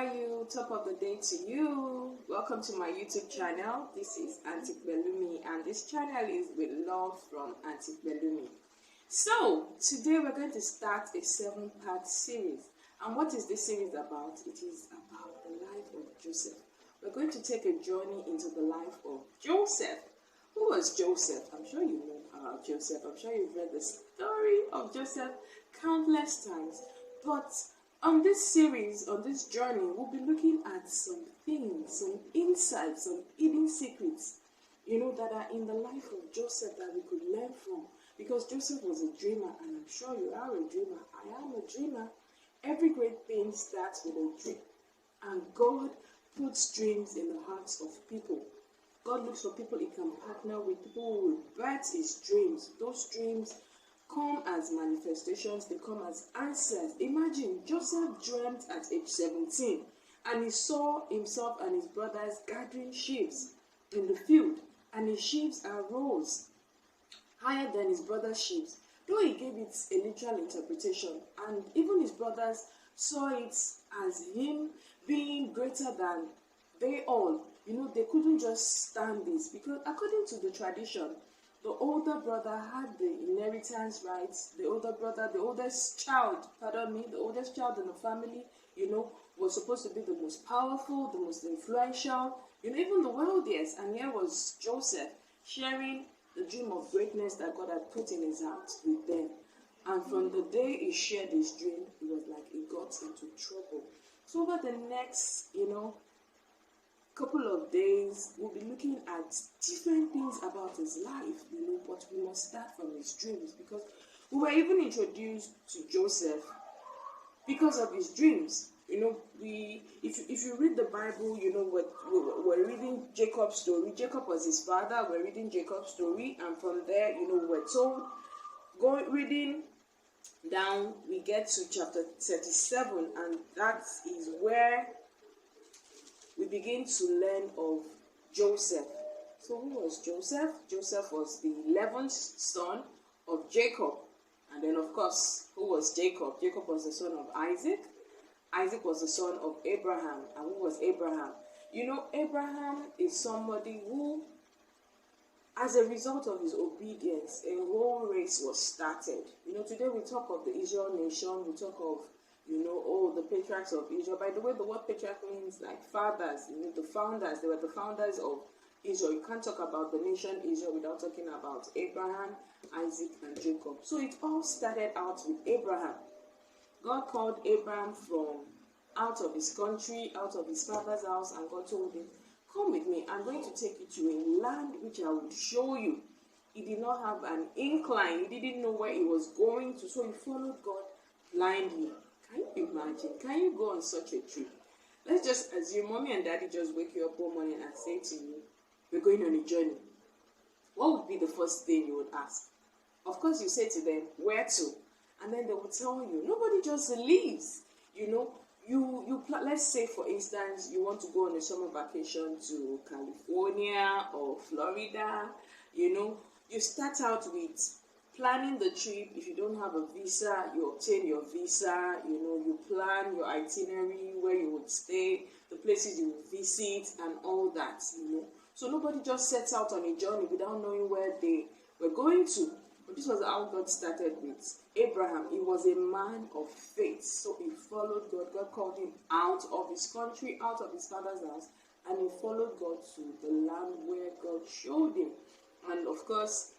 are you? Top of the day to you. Welcome to my YouTube channel. This is Auntie Bellumi, and this channel is with love from Auntie Bellumi. So, today we're going to start a 7-part series. And what is this series about? It is about the life of Joseph. We're going to take a journey into the life of Joseph. Who was Joseph? I'm sure you know about Joseph. I'm sure you've read the story of Joseph countless times. But on this series, on this journey, we'll be looking at some things, some insights, some hidden secrets, that are in the life of Joseph that we could learn from. Because Joseph was a dreamer, and I'm sure you are a dreamer. I am a dreamer. Every great thing starts with a dream. And God puts dreams in the hearts of people. God looks for people he can partner with, people who will birth his dreams. Those dreams come as manifestations, they come as answers. Imagine Joseph dreamt at age 17 and he saw himself and his brothers gathering sheaves in the field, and his sheaves arose higher than his brother's sheaves. Though he gave it a literal interpretation, and even his brothers saw it as him being greater than they all. They couldn't just stand this, because according to the tradition, the older brother had the inheritance rights. The oldest child in the family, was supposed to be the most powerful, the most influential, even the wealthiest. And here was Joseph sharing the dream of greatness that God had put in his heart with them. And from the day he shared his dream, it was like he got into trouble. So over the next, couple of days, we'll be looking at different things about his life, but we must start from his dreams, because we were even introduced to Joseph because of his dreams. If you read the Bible, we're reading Jacob's story. Jacob was his father. We're reading Jacob's story, and from there, we're told, reading down, we get to chapter 37, and that is where we begin to learn of Joseph. So who was Joseph? Joseph was the 11th son of Jacob. And then, of course, who was Jacob? Jacob was the son of Isaac. Isaac was the son of Abraham. And who was Abraham? Abraham is somebody who, as a result of his obedience, a whole race was started. Today we talk of the Israel nation. We talk of the patriarchs of Israel. By the way, the word patriarch means like fathers, the founders. They were the founders of Israel. You can't talk about the nation Israel without talking about Abraham, Isaac, and Jacob. So it all started out with Abraham. God called Abraham from out of his country, out of his father's house, and God told him, "Come with me. I'm going to take you to a land which I will show you." He did not have an incline. He didn't know where he was going to, so he followed God blindly. Can you imagine? Can you go on such a trip? Let's just assume mommy and daddy just wake you up one morning and say to you, "We're going on a journey." What would be the first thing you would ask? Of course, you say to them, "Where to?" And then they will tell you. Nobody just leaves. Let's say, for instance, you want to go on a summer vacation to California or Florida. You start out with planning the trip. If you don't have a visa, you obtain your visa. You plan your itinerary, where you would stay, the places you would visit, and all that. So nobody just sets out on a journey without knowing where they were going to. But this was how God started with Abraham. He was a man of faith, so he followed God. God called him out of his country, out of his father's house, and he followed God to the land where God showed him. And of course,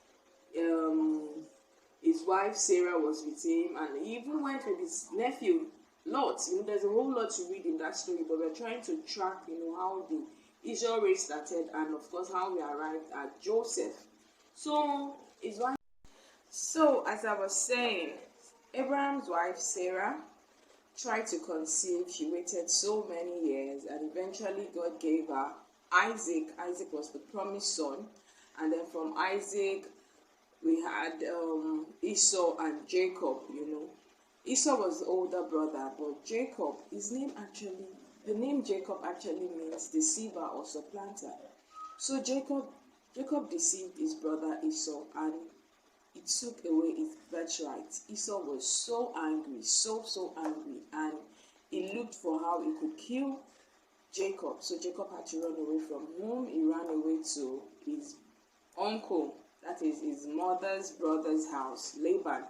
his wife Sarah was with him, and he even went with his nephew Lot. There's a whole lot to read in that story, but we're trying to track, how the Israel race started, and of course how we arrived at Joseph. So as I was saying, Abraham's wife Sarah tried to conceive. She waited so many years, and eventually God gave her Isaac. Isaac was the promised son, and then from Isaac we had Esau and Jacob. Esau was the older brother, but Jacob, the name Jacob actually means deceiver or supplanter. So Jacob deceived his brother Esau, and it took away his birthright. Esau was so angry, so angry, and he he looked for how he could kill Jacob. So Jacob had to run away from home. He ran away to his uncle, that is his mother's brother's house, Laban.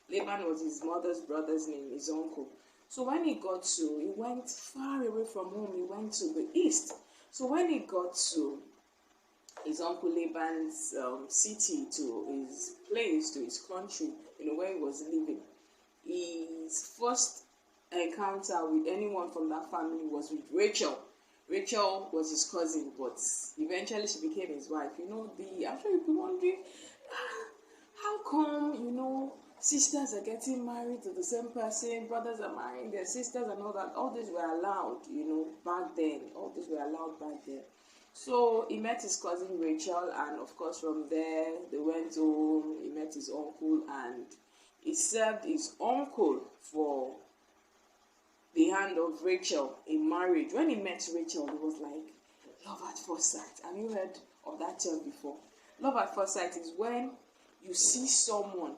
Laban was his mother's brother's name, his uncle. So when he went far away from home. He went to the east. So when he got to his uncle Laban's city, to his place, to his country, where he was living, his first encounter with anyone from that family was with Rachel. Rachel was his cousin, but eventually she became his wife. I'm sure you'll be wondering, how come, sisters are getting married to the same person, brothers are marrying their sisters and all that. All these were allowed, back then. All these were allowed back then. So he met his cousin Rachel, and of course from there they went home. He met his uncle, and he served his uncle for the hand of Rachel in marriage. When he met Rachel, it was like love at first sight. Have you heard of that term before? Love at first sight is when you see someone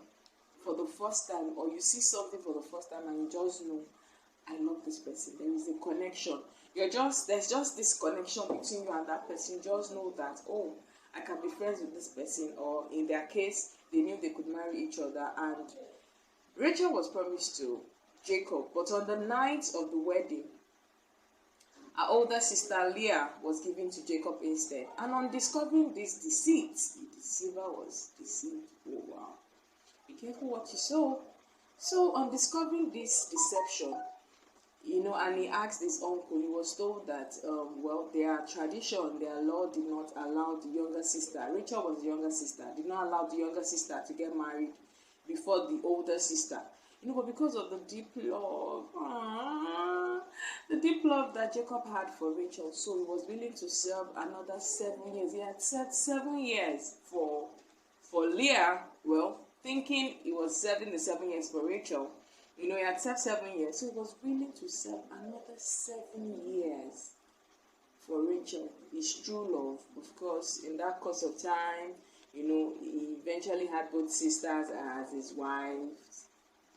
for the first time, or you see something for the first time, and you just know, I love this person. There is a connection. There's just this connection between you and that person. You just know that, oh, I can be friends with this person, or in their case, they knew they could marry each other. And Rachel was promised to Jacob, but on the night of the wedding, her older sister Leah was given to Jacob instead. And on discovering this deceit, the deceiver was deceived. Oh wow. Be careful what you sow. So on discovering this deception, and he asked his uncle, he was told that, their tradition, their law did not allow the younger sister, Rachel was the younger sister, did not allow the younger sister to get married before the older sister. But because of the deep love that Jacob had for Rachel, so he was willing to serve another 7 years. He had served 7 years for Leah, thinking he was serving the 7 years for Rachel. He had served 7 years, so he was willing to serve another 7 years for Rachel, his true love. Of course, in that course of time, he eventually had both sisters as his wives,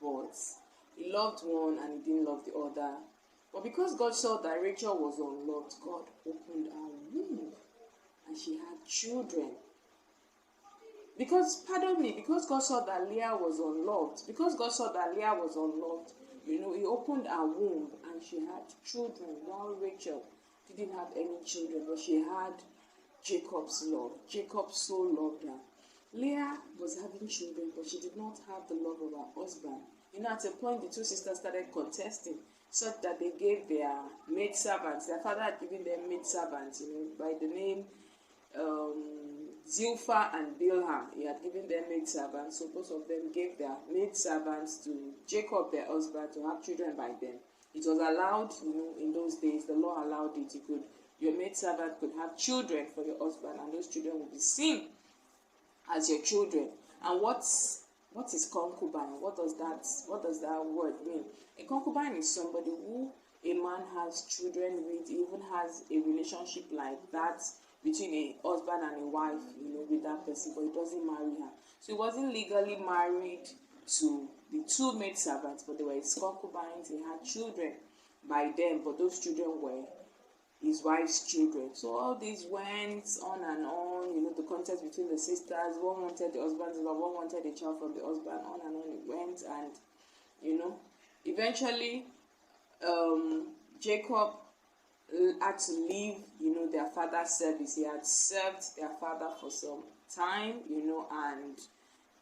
but he loved one and he didn't love the other. But because God saw that Rachel was unloved, God opened her womb and she had children. Because God saw that Leah was unloved, he opened her womb and she had children, while Rachel didn't have any children, but she had Jacob's love. Jacob so loved her. Leah was having children, but she did not have the love of her husband. At a point, the two sisters started contesting, such that they gave their maidservants. Their father had given them maidservants, by the name Zilpah and Bilhah. He had given them maidservants, so both of them gave their maidservants to Jacob, their husband, to have children by them. It was allowed, in those days, the law allowed it. Your maidservant could have children for your husband, and those children would be seen as your children. And what is concubine? What does that word mean? A concubine is somebody who a man has children with, even has a relationship like that between a husband and a wife, with that person, but he doesn't marry her. So he wasn't legally married to the two maidservants, but they were his concubines. He had children by them, but those children were his wife's children. So all this went on and on, the contest between the sisters. One wanted the husband's love, one wanted a child from the husband. On and on it went, and eventually Jacob had to leave their father's service. He had served their father for some time, and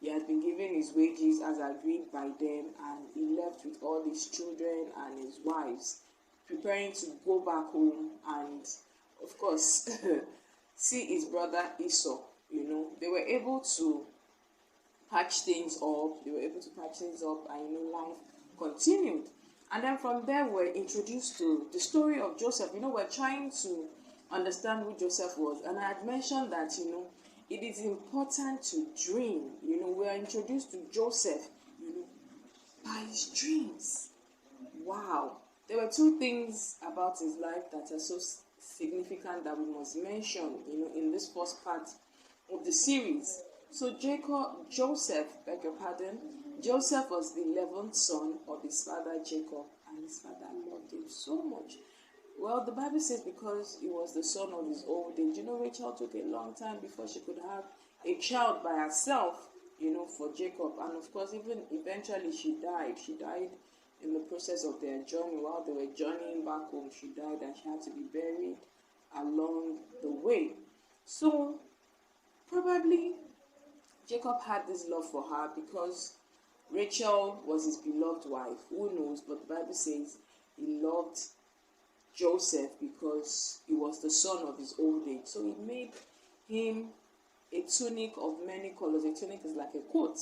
he had been given his wages as agreed by them, and he left with all his children and his wives, preparing to go back home and, of course, see his brother Esau. They were able to patch things up. And life continued. And then from there, we're introduced to the story of Joseph. We're trying to understand who Joseph was, and I had mentioned that it is important to dream. We are introduced to Joseph by his dreams. Wow. There were two things about his life that are so significant that we must mention, in this first part of the series. So Joseph was the 11th son of his father Jacob, and and his father loved him so much. Well, the Bible says because he was the son of his old age. Rachel took a long time before she could have a child by herself, for Jacob. And of course, even eventually she died. She died in the process of their journey. While they were journeying back home, she died and she had to be buried along the way. So, probably Jacob had this love for her because Rachel was his beloved wife. Who knows? But the Bible says he loved Joseph because he was the son of his old age. So he made him a tunic of many colors. A tunic is like a coat,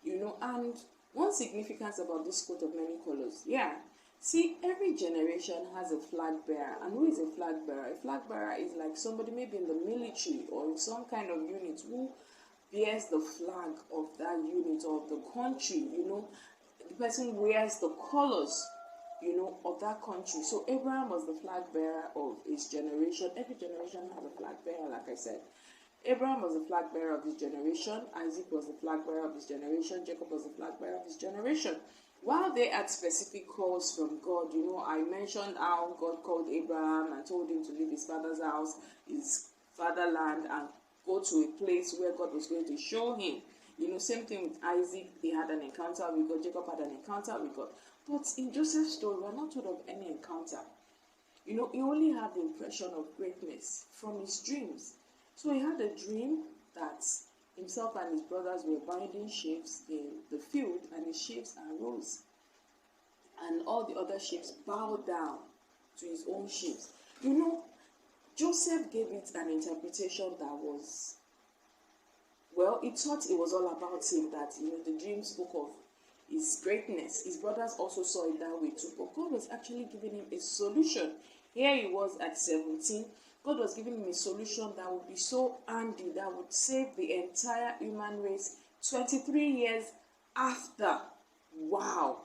and one significance about this coat of many colors. Yeah. See, every generation has a flag bearer. And who is a flag bearer? A flag bearer is like somebody maybe in the military or in some kind of unit who bears the flag of that unit or of the country. The person wears the colors of that country. So Abraham was the flag bearer of his generation. Every generation has a flag bearer, like I said. Abraham was the flag bearer of his generation. Isaac was the flag bearer of his generation. Jacob was the flag bearer of his generation. While they had specific calls from God, I mentioned how God called Abraham and told him to leave his father's house, his fatherland, and go to a place where God was going to show him. Same thing with Isaac. He had an encounter with God. Jacob had an encounter with God. But in Joseph's story, we're not told of any encounter. He only had the impression of greatness from his dreams. So he had a dream that himself and his brothers were binding sheaves in the field, and his sheaves arose. And all the other sheaves bowed down to his own sheaves. Joseph gave it an interpretation that was, well, he thought it was all about him, that, the dream spoke of his greatness. His brothers also saw it that way too. But God was actually giving him a solution. Here he was at 17. God was giving him a solution that would be so handy, that would save the entire human race 23 years after. Wow.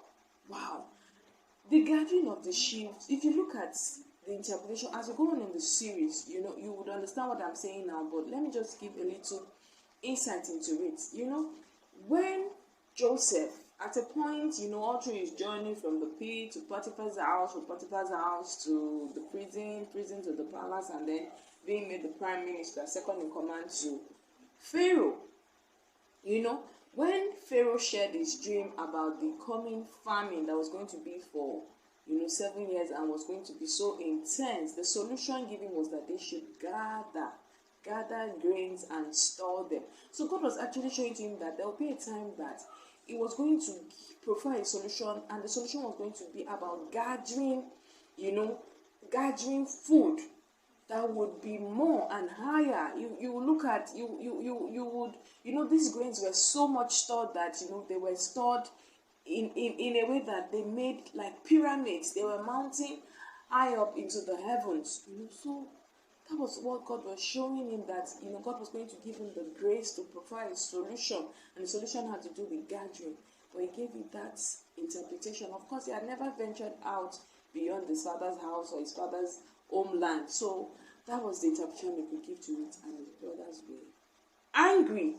The gathering of the sheaves, if you look at the interpretation, as we go on in the series, you would understand what I'm saying now, but let me just give a little insight into it. When Joseph, at a point, all through his journey from the pit to Potiphar's house, from Potiphar's house to the prison to the palace, and then being made the prime minister, second in command to Pharaoh. When Pharaoh shared his dream about the coming famine that was going to be for 7 years and was going to be so intense, the solution given was that they should gather grains and store them. So God was actually showing to him that there will be a time that he was going to provide a solution, and the solution was going to be about gathering food that would be more and higher. You look at these grains were so much stored that they were stored in a way that they made like pyramids. They were mounting high up into the heavens. So that was what God was showing him, that God was going to give him the grace to provide a solution, and the solution had to do with gathering. But he gave it that interpretation. Of course, he had never ventured out beyond his father's house or his father's homeland. So that was the interpretation he could give to it, and his brothers were angry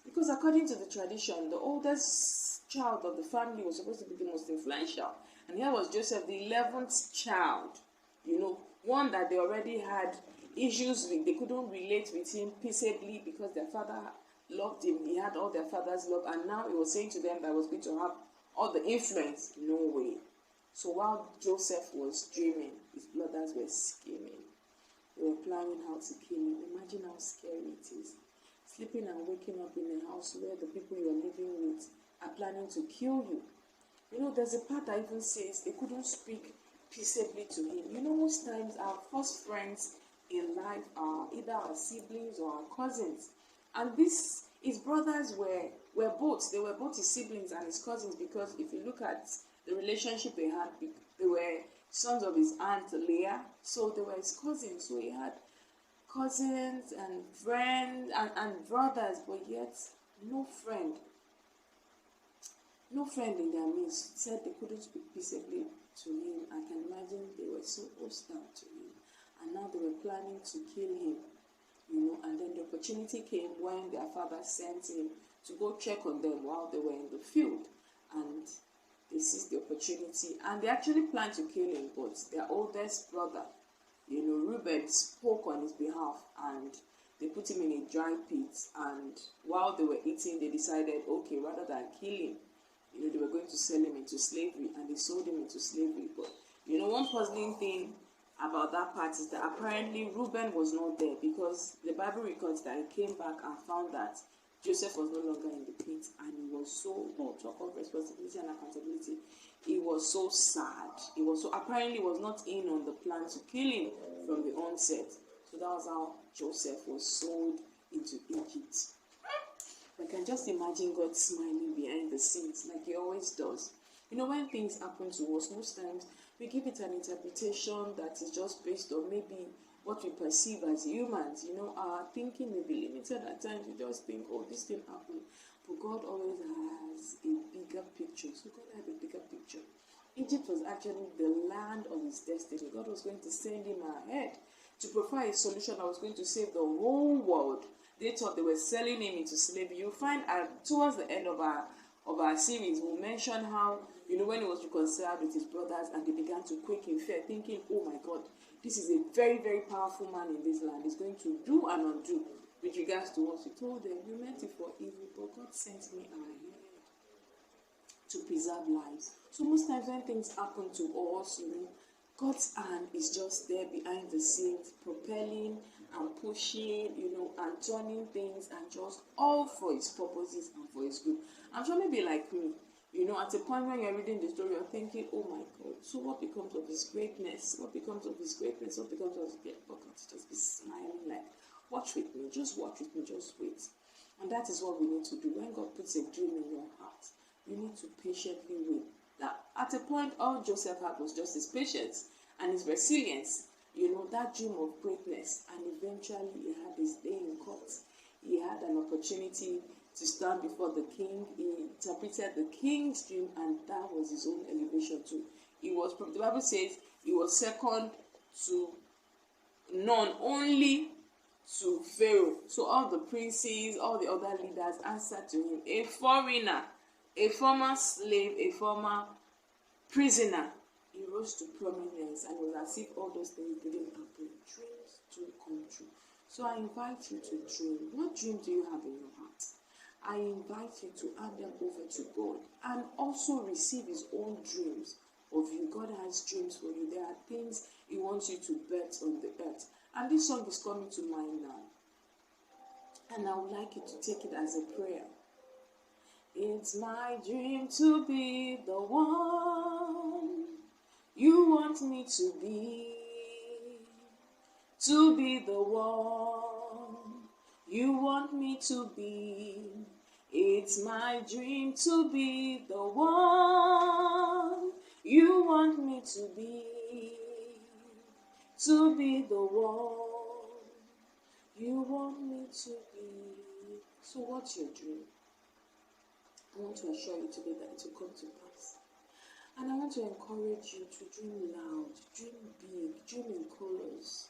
because, according to the tradition, the oldest child of the family was supposed to be the most influential, and here was Joseph, the 11th child. One that they already had issues with. They couldn't relate with him peaceably because their father loved him. He had all their father's love, and now he was saying to them that he was going to have all the influence. No way. So while Joseph was dreaming, his brothers were scheming. They were planning how to kill him. Imagine how scary it is. Sleeping and waking up in a house where the people you are living with are planning to kill you. There's a part that even says they couldn't speak peaceably to him. Most times our first friends in life are either our siblings or our cousins. And his brothers were both. They were both his siblings and his cousins, because if you look at the relationship they had, they were sons of his aunt Leah, so they were his cousins. So he had cousins and friends and brothers, but yet no friend in their midst. Said they couldn't speak peaceably to him. I can imagine they were so hostile to him, and now they were planning to kill him. And then the opportunity came when their father sent him to go check on them while they were in the field, and they seized the opportunity and they actually planned to kill him, but their oldest brother, Reuben, spoke on his behalf, and they put him in a dry pit. And while they were eating, they decided, okay, rather than kill him, they were going to sell him into slavery, and they sold him into slavery. But one puzzling thing about that part is that apparently Reuben was not there, because the Bible records that he came back and found that Joseph was no longer in the pit, and he was so, talk of responsibility and accountability, he was so sad. Apparently was not in on the plan to kill him from the onset. So that was how Joseph was sold into Egypt. I can just imagine God smiling behind the scenes like he always does. When things happen to us, most times we give it an interpretation that is just based on maybe what we perceive as humans. Our thinking may be limited at times. We just think, oh, this thing happened. But God always has a bigger picture. So God had a bigger picture. Egypt was actually the land of his destiny. God was going to send him ahead to provide a solution that was going to save the whole world. They thought they were selling him into slavery. You'll find towards the end of our series, we'll mention how, when he was reconciled with his brothers and they began to quake in fear, thinking, oh my God, this is a very, very powerful man in this land. He's going to do and undo with regards to what he told them. You meant it for evil, but God sent me ahead to preserve lives. So most times when things happen to us, God's hand is just there behind the scenes, propelling and pushing, and turning things, and just all for his purposes and for his good. I'm sure maybe like me, at a point when you're reading the story, you're thinking, oh my God, so what becomes of his greatness? What becomes of his greatness? What becomes of his greatness? God just be smiling like, watch with me, just watch with me, just wait. And that is what we need to do. When God puts a dream in your heart, you need to patiently wait. That at a point, all Joseph had was just his patience and his resilience, that dream of greatness. And eventually he had his day in court. He had an opportunity to stand before the king. He interpreted the king's dream, and that was his own elevation too. The Bible says he was second to none, only to Pharaoh. So all the princes, all the other leaders answered to him. A foreigner, a former slave, a former prisoner, he rose to prominence, and it was as if all those things didn't happen. Dreams do come true. So I invite you to dream. What dream do you have in your heart? I invite you to hand them over to God and also receive his own dreams of you. God has dreams for you. There are things he wants you to birth on the earth. And this song is coming to mind now. And I would like you to take it as a prayer. It's my dream to be the one you want me to be the one you want me to be. It's my dream to be the one you want me to be the one you want me to be. So what's your dream? I want to assure you today that it will come to pass. And I want to encourage you to dream loud, dream big, dream in colors.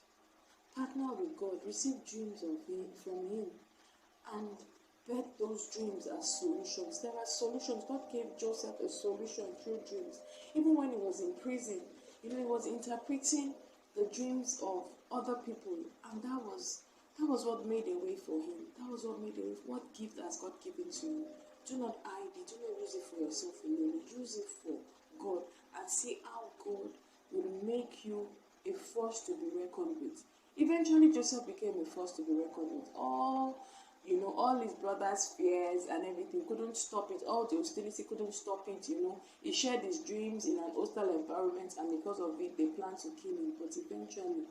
Partner with God, receive dreams from him, and bet those dreams as solutions. There are solutions. God gave Joseph a solution through dreams. Even when he was in prison, he was interpreting the dreams of other people, and that was what made a way for him. That was what made a way. What gift has God given to you? Do not hide it. Do not use it for yourself alone. Use it for God, and see how God will make you a force to be reckoned with. Eventually, Joseph became a force to be reckoned with. All his brothers' fears and everything couldn't stop it. All the hostility couldn't stop it. He shared his dreams in an hostile environment, and because of it, they planned to kill him. But eventually,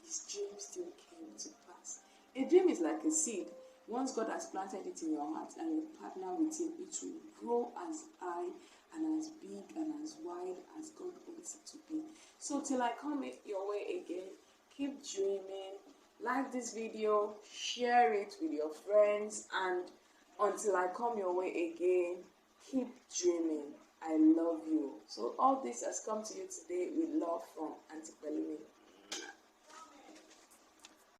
his dream still came to pass. A dream is like a seed. Once God has planted it in your heart and you partner with him, it will grow as high and as big and as wide as God wants it to be. So till I come your way again, keep dreaming. Like this video, share it with your friends, and until I come your way again, keep dreaming. I love you. So all this has come to you today with love from Auntie Bellumi.